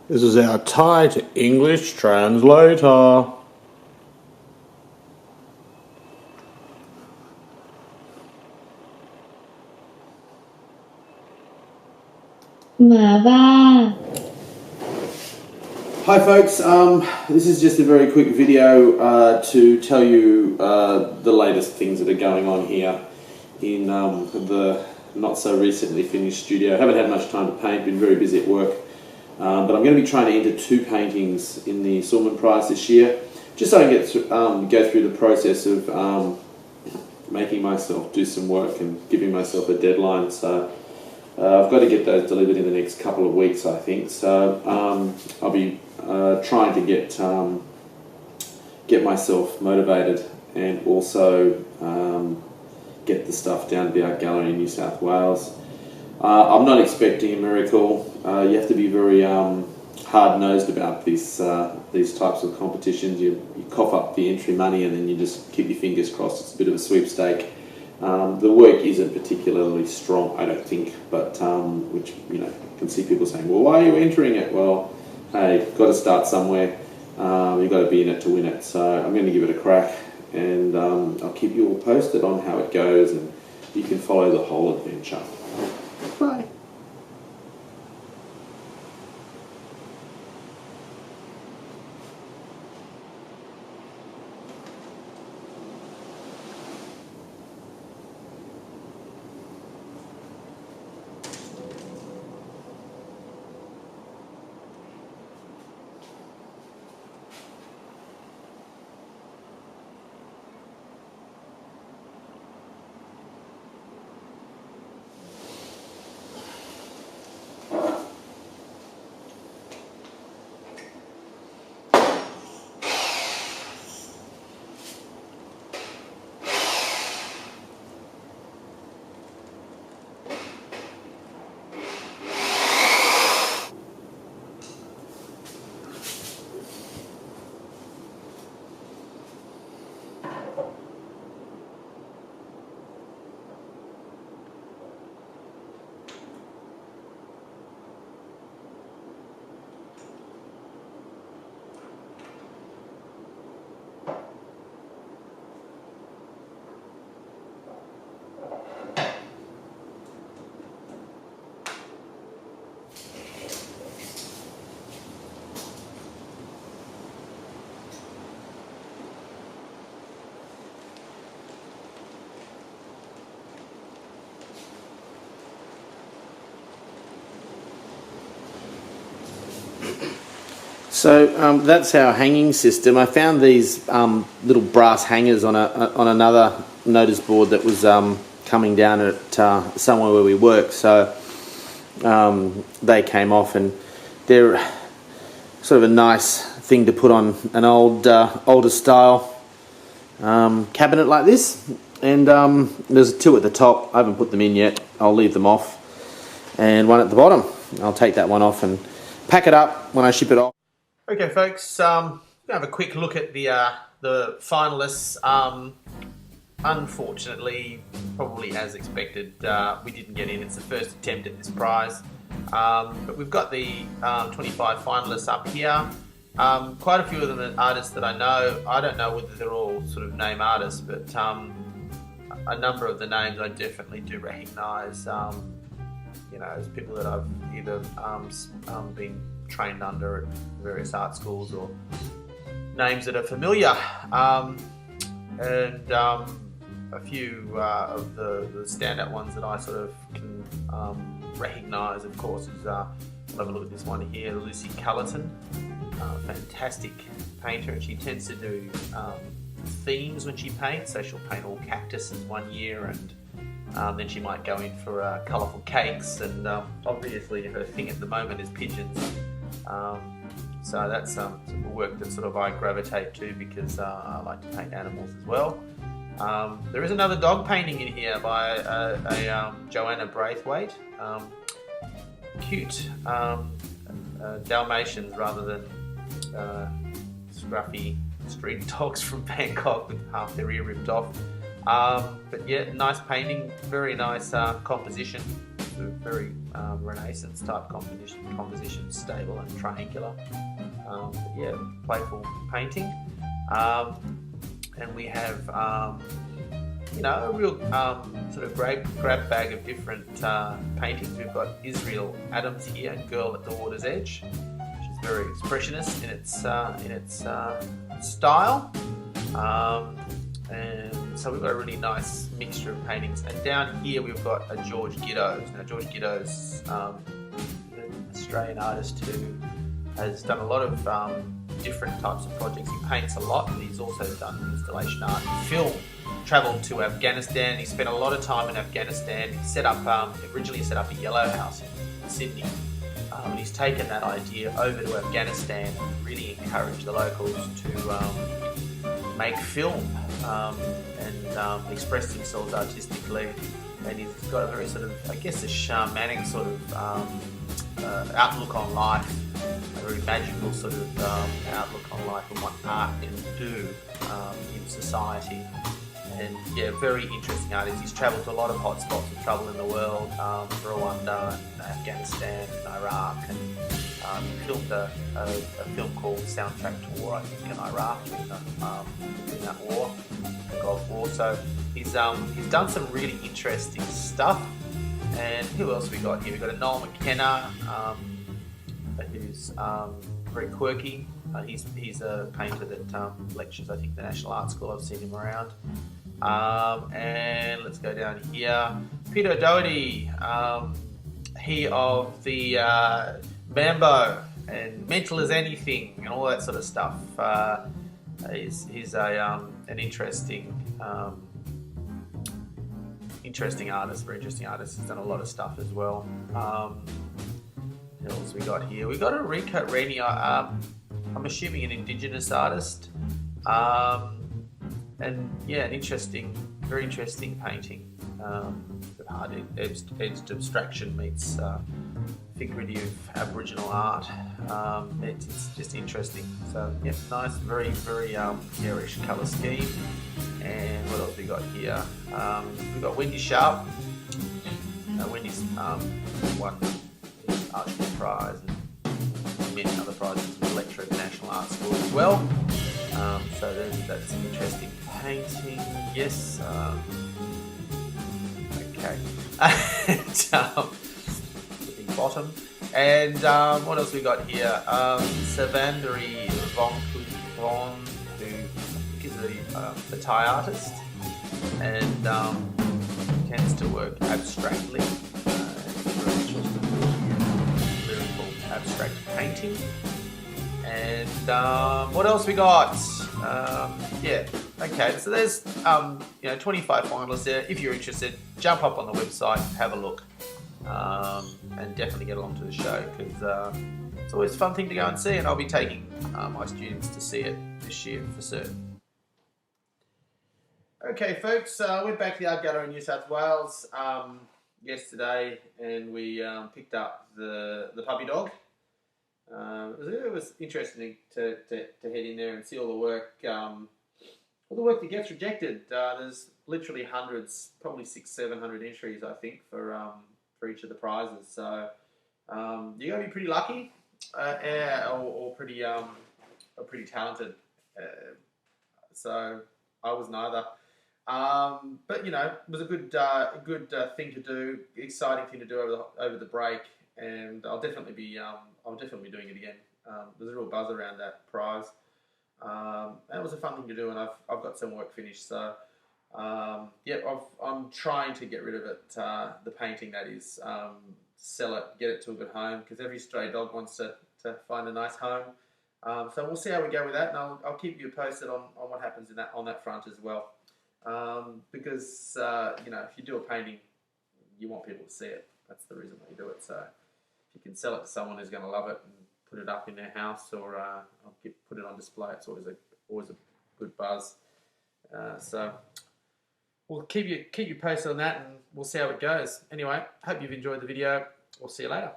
This is our Thai to English translator. Hi folks, this is just a very quick video to tell you the latest things that are going on here in the not so recently finished studio. I haven't had much time to paint, been very busy at work, but I'm going to be trying to enter 2 paintings in the Sulman prize this year, just so I can get go through the process of making myself do some work and giving myself a deadline. So I've got to get those delivered in the next couple of weeks, I think. So I'll be trying to get myself motivated and also get the stuff down to the art gallery in New South Wales. I'm not expecting a miracle. You have to be very hard-nosed about these types of competitions. You cough up the entry money and then you just keep your fingers crossed. It's a bit of a sweepstake. The work isn't particularly strong, I don't think, but which, you know, you can see people saying, well, why are you entering it? Well, hey, you've got to start somewhere. You've got to be in it to win it. So I'm going to give it a crack, and I'll keep you all posted on how it goes, and you can follow the whole adventure. Bye. So that's our hanging system. I found these little brass hangers on another notice board that was coming down at somewhere where we work. So they came off, and they're sort of a nice thing to put on an older style cabinet like this. And there's 2 at the top. I haven't put them in yet. I'll leave them off, and 1 at the bottom. I'll take that one off and pack it up when I ship it off. Okay, folks, we'll have a quick look at the finalists. Unfortunately, probably as expected, we didn't get in. It's the first attempt at this prize. But we've got the 25 finalists up here. Quite a few of them are artists that I know. I don't know whether they're all sort of name artists, but a number of the names I definitely do recognise, you know, as people that I've either been trained under at various art schools, or names that are familiar, and a few of the standout ones that I sort of can recognise, of course, is we'll have a look at this one here, Lucy Cullerton, fantastic painter, and she tends to do themes when she paints. So she'll paint all cactuses one year, and then she might go in for colourful cakes, and obviously her thing at the moment is pigeons. So that's some work that sort of I gravitate to, because I like to paint animals as well. There is another dog painting in here by Joanna Braithwaite. Cute Dalmatians rather than scruffy street dogs from Bangkok with half their ear ripped off. But yeah, nice painting, very nice composition. sort of very Renaissance type composition, stable and triangular. But yeah, playful painting. And we have a real sort of grab bag of different paintings. We've got Israel Adams here, Girl at the Water's Edge, which is very expressionist in its style. And so we've got a really nice mixture of paintings. And down here we've got a George Giddoes. Now George Giddoes, an Australian artist who has done a lot of different types of projects. He paints a lot, but he's also done installation art and film. Travelled to Afghanistan. He spent a lot of time in Afghanistan. He originally set up a yellow house in Sydney. And he's taken that idea over to Afghanistan and really encouraged the locals to make film and express themselves artistically. And he's got a very sort of, I guess, a shamanic sort of outlook on life, a very magical sort of outlook on life and what art can do in society. And yeah, very interesting artist. He's travelled to a lot of hot spots of trouble in the world, Rwanda, and Afghanistan, and Iraq, and he filmed a film called Soundtrack to War, I think, in Iraq in that war, the Gulf War. So he's done some really interesting stuff. And who else we got here? We've got a Noel McKenna, who's very quirky. He's a painter that lectures, I think, the National Art School. I've seen him around. And let's go down here. Peter Doherty, he of the Mambo and Mental as Anything and all that sort of stuff. He's an interesting artist, very interesting artist. He's done a lot of stuff as well. What else we got here? We got a Rika Rennie. I'm assuming an Indigenous artist, and yeah, very interesting painting. Hard-edged abstraction meets figurative Aboriginal art. It's just interesting. So yeah, nice, very garish colour scheme. And what else we got here? We've got Wendy Sharp. Wendy's won the Archibald Prize and many other prizes. A lecturer at the National Art School as well. So that's an interesting painting. Yes. Okay. And, the bottom. And what else we got here? Savandari Von, who I think is a Thai artist, and tends to work abstractly. Very interested in lyrical abstract painting. And what else we got? Yeah, okay. So there's 25 finalists there. If you're interested, jump up on the website, have a look, and definitely get along to the show because it's always a fun thing to go and see. And I'll be taking my students to see it this year for certain. Okay, folks, we're back to the Art Gallery in New South Wales yesterday, and we picked up the puppy dog. It was interesting to head in there and see all the work that gets rejected. There's literally hundreds, probably 600-700 entries, I think, for each of the prizes. So you got to be pretty lucky, or pretty talented. So I was neither. But it was a good thing to do, exciting thing to do over the break, and I'll definitely be doing it again. There's a real buzz around that prize. It was a fun thing to do, and I've got some work finished. So I'm trying to get rid of it. The painting, that is, sell it, get it to a good home, because every stray dog wants to find a nice home. So we'll see how we go with that, and I'll keep you posted on what happens on that front as well. Because if you do a painting, you want people to see it. That's the reason why you do it. So if you can sell it to someone who's going to love it and put it up in their house or put it on display, it's always a good buzz. So we'll keep you posted on that, and we'll see how it goes. Anyway, hope you've enjoyed the video. We'll see you later.